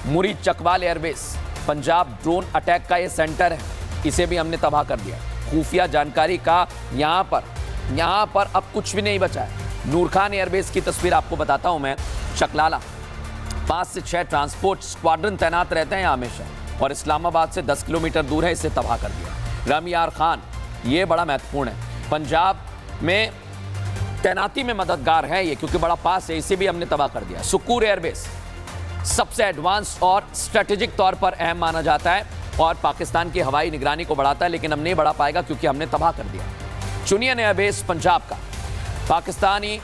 मुरी Chakwal airbase Punjab drone attack का ये centre है, इसे भी हमने तबाह कर दिया। खुफिया जानकारी का यहां पर अब कुछ भी नहीं बचा है। नूर खान एयरबेस की तस्वीर आपको बताता हूं मैं। चकलाला 5 से 6 ट्रांसपोर्ट स्क्वाड्रन तैनात रहते हैं यहाँ हमेशा, और इस्लामाबाद से 10 किलोमीटर दूर है, इसे तबाह कर दिया। रमियार खान, ये बड़ा महत्वपूर्ण है, पंजाब में तैनाती में मददगार है ये, क्योंकि बड़ा पास है, इसे भी हमने तबाह कर दिया। सुकूर एयरबेस सबसे एडवांस और स्ट्रेटेजिक तौर पर अहम माना जाता है और पाकिस्तान की हवाई निगरानी को बढ़ाता है, लेकिन हम नहीं बढ़ा पाएगा क्योंकि हमने तबाह कर दिया। चुनियन एयरबेस पंजाब का पाकिस्तानी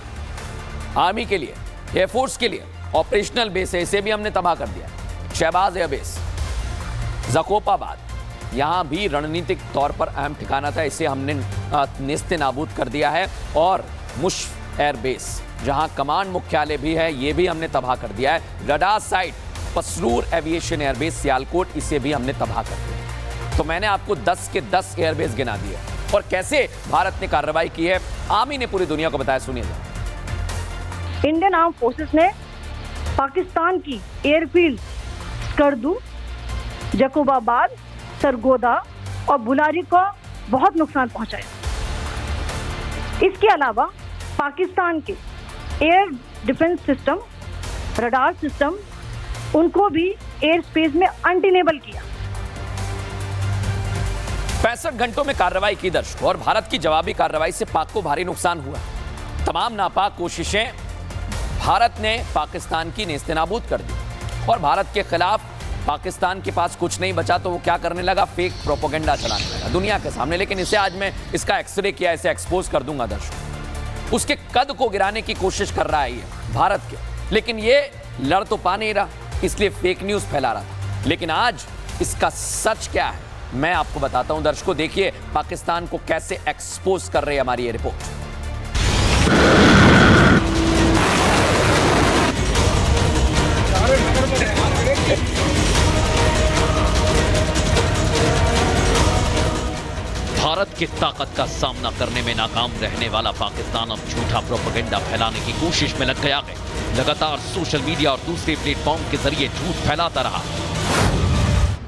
आर्मी के लिए, एयरफोर्स के लिए ऑपरेशनल बेस है, इसे भी हमने तबाह कर दिया। शहबाज एयरबेस ज़कोपाबाद, यहाँ भी रणनीतिक तौर पर अहम ठिकाना था, इसे हमने नेस्ते नाबूद कर दिया है। और मुश्फ एयरबेस जहाँ कमांड मुख्यालय भी है, ये भी हमने तबाह कर दिया है। Radar site Pasrur aviation airbase Sialkot, इसे भी हमने तबाह कर दिया। तो मैंने आपको 10 के 10 एयरबेस गिना दिए और कैसे भारत ने कार्रवाई की है, आर्मी ने पूरी दुनिया को बताया। सुनिए जरा। इंडियन आर्म फोर्सेस ने पाकिस्तान की एयरफील्ड स्कर्दू, जकोबाबाद, सरगोदा और बुलारी को बहुत नुकसान पहुंचाया। इसके अलावा पाकिस्तान के air defence system, radar system, उनको भी एयर स्पेस में अनटेनेबल किया। 65 घंटों में कार्रवाई की दर्शकों, और भारत की जवाबी कार्रवाई से पाक को भारी नुकसान हुआ। तमाम नापाक कोशिशें भारत ने पाकिस्तान की नेस्तनाबूद कर दी, और भारत के खिलाफ पाकिस्तान के पास कुछ नहीं बचा तो वो क्या करने लगा, फेक प्रोपेगेंडा चलाने लगा दुनिया के सामने। लेकिन इसे आज मैं इसका एक्सरे किया, इसे एक्सपोज कर दूंगा दर्शकों। उसके कद को गिराने की कोशिश कर रहा है ये भारत के, लेकिन ये लड़ तो पा नहीं रहा, इसलिए फेक न्यूज फैला रहा था। लेकिन आज इसका सच क्या है मैं आपको बताता हूं दर्शकों। देखिए पाकिस्तान को कैसे एक्सपोज कर रही है हमारी ये रिपोर्ट। भारत की ताकत का सामना करने में नाकाम रहने वाला पाकिस्तान अब झूठा प्रोपेगेंडा फैलाने की कोशिश में लग गया है। लगातार सोशल मीडिया और दूसरे प्लेटफॉर्म के जरिए झूठ फैलाता रहा।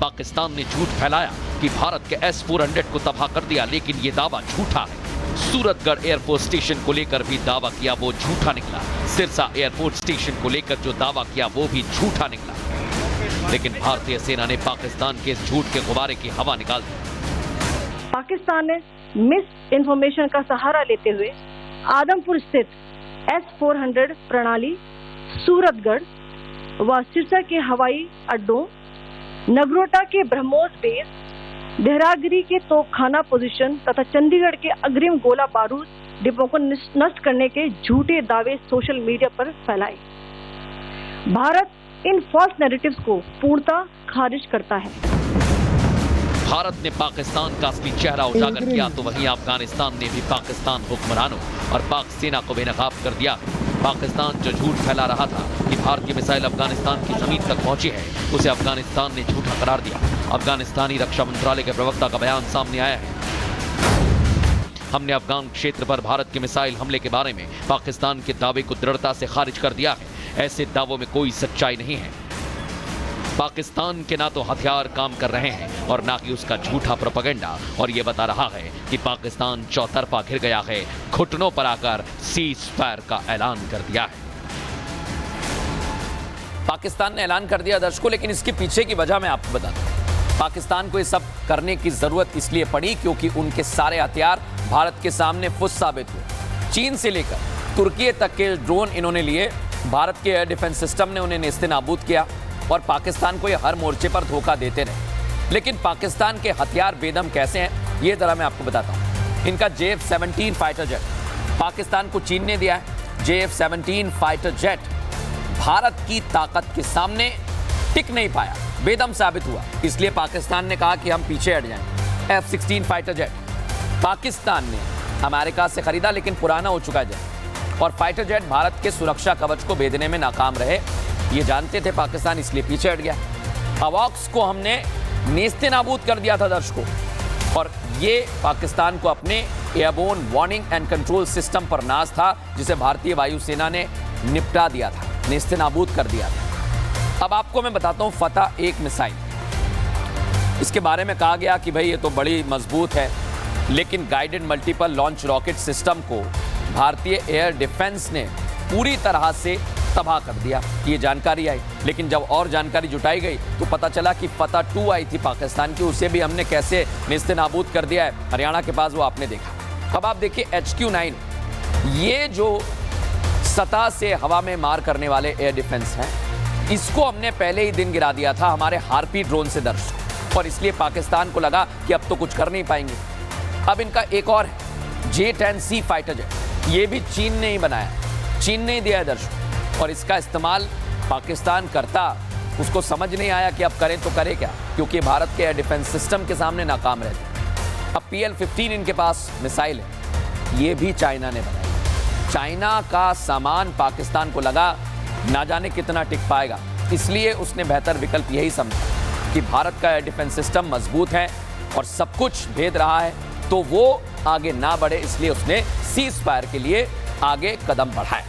पाकिस्तान ने झूठ फैलाया कि भारत के S-400 को तबाह कर दिया, लेकिन यह दावा झूठा है। सूरतगढ़ एयरपोर्ट स्टेशन को लेकर भी दावा किया, वो झूठा निकला। सिरसा एयरपोर्ट स्टेशन को लेकर जो दावा किया वो भी झूठा निकला। लेकिन भारतीय सेना ने पाकिस्तान के इस झूठ के गुब्बारे की हवा निकाल दी। पाकिस्तान ने मिस इन्फॉर्मेशन का सहारा लेते हुए आदमपुर स्थित S-400 प्रणाली, सूरतगढ़ व सिरसा के हवाई अड्डों, नगरोटा के ब्रह्मोस बेस, देहरागिरी के तोपखाना पोजीशन तथा चंडीगढ़ के अग्रिम गोला बारूद डिपो को नष्ट करने के झूठे दावे सोशल मीडिया पर फैलाए। भारत इन फॉल्स नैरेटिव्स को पूर्णतः खारिज करता है। भारत ने पाकिस्तान का असली चेहरा उजागर किया, तो वहीं अफगानिस्तान ने भी पाकिस्तान हुक्मरानों और पाक सेना को बेनकाब कर दिया। पाकिस्तान जो झूठ फैला रहा था कि भारतीय मिसाइल अफगानिस्तान की जमीन तक पहुंची है, उसे अफगानिस्तान ने झूठा करार दिया। अफगानिस्तानी रक्षा मंत्रालय के प्रवक्ता का बयान सामने आया है। हमने अफगान क्षेत्र पर भारत के मिसाइल हमले के बारे में पाकिस्तान के दावे को दृढ़ता से खारिज कर दिया है। ऐसे दावों में कोई सच्चाई नहीं है। पाकिस्तान के ना तो हथियार काम कर रहे हैं और ना कि उसका झूठा प्रोपेगेंडा, और यह बता रहा है कि पाकिस्तान चौतरफा घिर गया है, घुटनों पर आकर सीज फायर का ऐलान कर दिया है। पाकिस्तान ने ऐलान कर दिया दर्शकों, लेकिन इसके पीछे की वजह मैं आपको बताता हूं। पाकिस्तान को ये सब करने की जरूरत इसलिए पड़ी क्योंकि उनके सारे हथियार भारत के सामने फुस साबित हुए। चीन से लेकर तुर्की तक के ड्रोन इन्होंने लिए, भारत के एयर डिफेंस सिस्टम ने उन्हें नेस्तनाबूद किया और पाकिस्तान को ये हर मोर्चे पर धोखा देते रहे। लेकिन पाकिस्तान के हथियार बेदम कैसे हैं ये जरा मैं आपको बताता हूं। इनका JF-17 फाइटर जेट पाकिस्तान को चीन ने दिया है। JF-17 फाइटर जेट भारत की ताकत के सामने टिक नहीं पाया, बेदम साबित हुआ। इसलिए पाकिस्तान ने कहा कि हम पीछे हट जाएं। F-16 फाइटर जेट पाकिस्तान ने अमेरिका से खरीदा, लेकिन पुराना हो चुका है जेट, और फाइटर जेट भारत के सुरक्षा कवच को भेदने में नाकाम रहे। ये जानते थे पाकिस्तान, इसलिए पीछे हट गया। अवॉक्स को हमने नेस्तनाबूद कर दिया था दर्शकों, और ये पाकिस्तान को अपने airborne warning and control system पर नाज था, जिसे भारतीय वायुसेना ने निपटा दिया था, नेस्तनाबूद कर दिया था। अब आपको मैं बताता हूं फतह एक मिसाइल, इसके बारे में कहा गया कि भाई ये तो बड़ी मजबूत है, लेकिन guided multiple launch rocket system को भारतीय एयर डिफेंस ने पूरी तरह से तबाह कर दिया, ये जानकारी आई। लेकिन जब और जानकारी जुटाई गई तो पता चला कि फतह 2 आई थी पाकिस्तान की, उसे भी हमने कैसे नेस्तनाबूद कर दिया है हरियाणा के पास, वो आपने देखा। अब आप देखिए HQ-9, ये जो सतह से हवा में मार करने वाले एयर डिफेंस हैं, इसको हमने पहले ही दिन गिरा दिया था हमारे हार्पी ड्रोन से दर्शक, और इसलिए पाकिस्तान को लगा कि अब तो कुछ कर नहीं पाएंगे। अब इनका एक और है J-10C फाइटर जेट, ये भी चीन ने ही बनाया, चीन ने ही दिया है दर्शक, और इसका इस्तेमाल पाकिस्तान करता, उसको समझ नहीं आया कि अब करें तो करें क्या, क्योंकि भारत के एयर डिफेंस सिस्टम के सामने नाकाम रहते। अब PL-15 इनके पास मिसाइल है, ये भी चाइना ने बनाई। चाइना का सामान पाकिस्तान को लगा ना जाने कितना टिक पाएगा, इसलिए उसने बेहतर विकल्प यही समझा कि भारत का एयर डिफेंस सिस्टम मजबूत है और सब कुछ भेद रहा है, तो वो आगे ना बढ़े, इसलिए उसने सीज फायर के लिए आगे कदम बढ़ाए।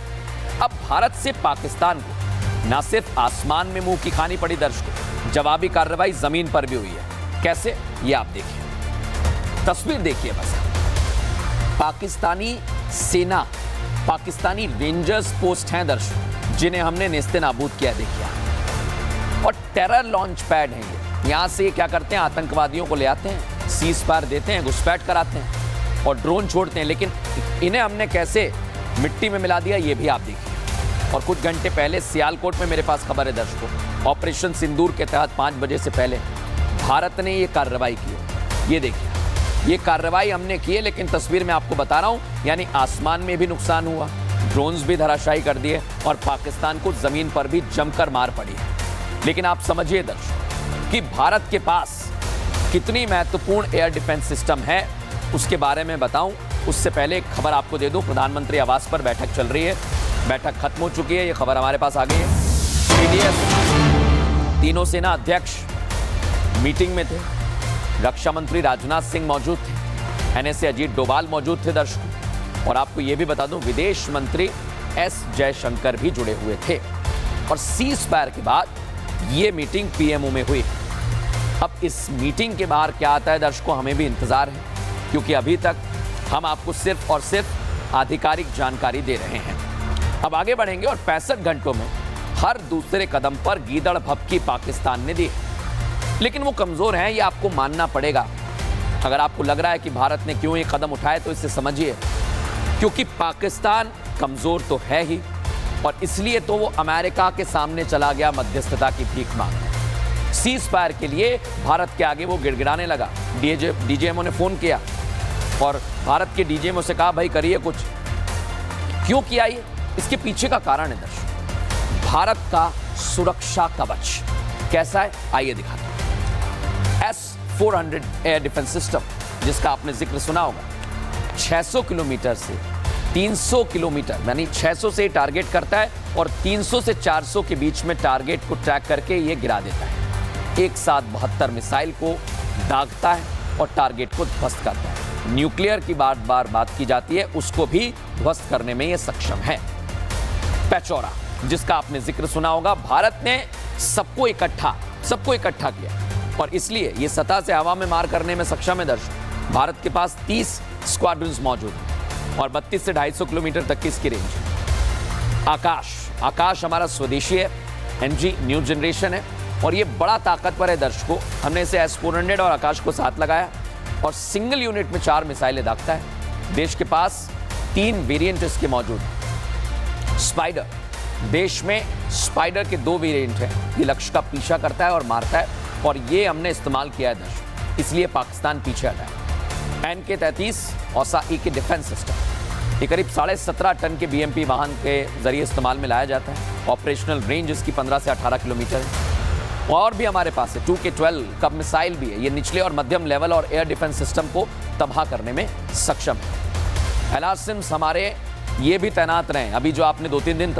अब भारत से पाकिस्तान को ना सिर्फ आसमान में मुंह की खानी पड़ी दर्शकों, जवाबी कार्रवाई जमीन पर भी हुई है। कैसे, ये आप देखिए, तस्वीर देखिए बस। पाकिस्तानी सेना, पाकिस्तानी रेंजर्स पोस्ट हैं दर्शकों, जिन्हें हमने नेस्तनाबूद किया, देखिए। और टेरर लॉन्च पैड है ये, यहां से क्या करते हैं, आतंकवादियों को ले आते हैं, सीज फायर देते हैं, घुसपैठ कराते हैं और ड्रोन छोड़ते हैं। लेकिन इन्हें हमने कैसे मिट्टी में मिला दिया, ये भी आप देखिए। और कुछ घंटे पहले सियालकोट में मेरे पास खबर है दर्शकों, ऑपरेशन सिंदूर के तहत 5 बजे से पहले भारत ने ये कार्रवाई की। ये देखिए, ये कार्रवाई हमने की है, लेकिन तस्वीर में आपको बता रहा हूं, यानी आसमान में भी नुकसान हुआ, ड्रोन्स भी धराशायी कर दिए और पाकिस्तान को जमीन पर भी जमकर मार पड़ी है। लेकिन आप समझिए दर्शकों कि भारत के पास कितनी महत्वपूर्ण एयर डिफेंस सिस्टम है, उसके बारे में बताऊं उससे पहले एक खबर आपको दे दूं। प्रधानमंत्री आवास पर बैठक चल रही है, बैठक खत्म हो चुकी है, ये खबर हमारे पास आ गई है। CDS तीनों सेना अध्यक्ष मीटिंग में थे, रक्षा मंत्री राजनाथ सिंह मौजूद थे, NSA अजीत डोभाल मौजूद थे दर्शकों, और आपको यह भी बता दूं विदेश मंत्री S जयशंकर भी जुड़े हुए थे। और सीज फायर के बाद यह मीटिंग PMO में हुई। अब इस मीटिंग के बाहर क्या आता है दर्शकों, हमें भी इंतजार है, क्योंकि अभी तक हम आपको सिर्फ और सिर्फ आधिकारिक जानकारी दे रहे हैं। अब आगे बढ़ेंगे और 65 घंटों में हर दूसरे कदम पर गीदड़ भभकी पाकिस्तान ने दी, लेकिन वो कमजोर हैं, ये आपको मानना पड़ेगा। अगर आपको लग रहा है कि भारत ने क्यों ये कदम उठाए, तो इसे समझिए, क्योंकि पाकिस्तान कमजोर तो है ही, और इसलिए तो वो अमेरिका के सामने चला गया मध्यस्थता की भीख मांगने। सीज फायर के लिए भारत के आगे वो गिड़गिड़ाने लगा। DGMO ने फोन किया और भारत के DGMO से कहा भाई करिए कुछ। क्यों किया ये, इसके पीछे का कारण है दर्शकों, भारत का सुरक्षा कवच कैसा है, आइए दिखाते हैं। S-400 एयर डिफेंस सिस्टम, जिसका आपने जिक्र सुना होगा, 600 किलोमीटर से 300 किलोमीटर, यानी 600 से टारगेट करता है और 300 से 400 के बीच में टारगेट को ट्रैक करके ये गिरा देता है। एक साथ 72 मिसाइल को दागता है और टारगेट को ध्वस्त करता है। न्यूक्लियर की बात की जाती है, उसको भी ध्वस्त करने में ये सक्षम है। पेचौरा, जिसका आपने जिक्र सुना होगा, भारत ने सबको इकट्ठा किया और इसलिए ये सतह से हवा में मार करने में सक्षम है दर्शक। भारत के पास 30 स्क्वाड्रन्स मौजूद हैं और 32 से 250 किलोमीटर तक की इसकी रेंज है। आकाश हमारा स्वदेशी है, NG न्यू जनरेशन है और ये बड़ा ताकतवर है दर्शकों। हमने इसे S-400 और आकाश को साथ लगाया और सिंगल यूनिट में 4 मिसाइलें दागता है। देश के पास 3 वेरिएंट इसके मौजूद हैं। स्पाइडर, देश में स्पाइडर के 2 वेरिएंट हैं, ये लक्ष्य का पीछा करता है और मारता है, और ये हमने इस्तेमाल किया है दर्शकों, इसलिए पाकिस्तान पीछे हटा है। NK-33 OSA-E के डिफेंस सिस्टम, ये करीब 17.5 टन के BMP वाहन के जरिए इस्तेमाल में लाया जाता है। ऑपरेशनल रेंज इसकी 15 से 18 किलोमीटर है। और भी हमारे पास है 2K-12 कब मिसाइल भी है, ये निचले और मध्यम लेवल और एयर डिफेंस सिस्टम को तबाह करने में सक्षम है। LRSIMs हमारे ये भी तैनात रहे। अभी जो आपने 2-3 दिन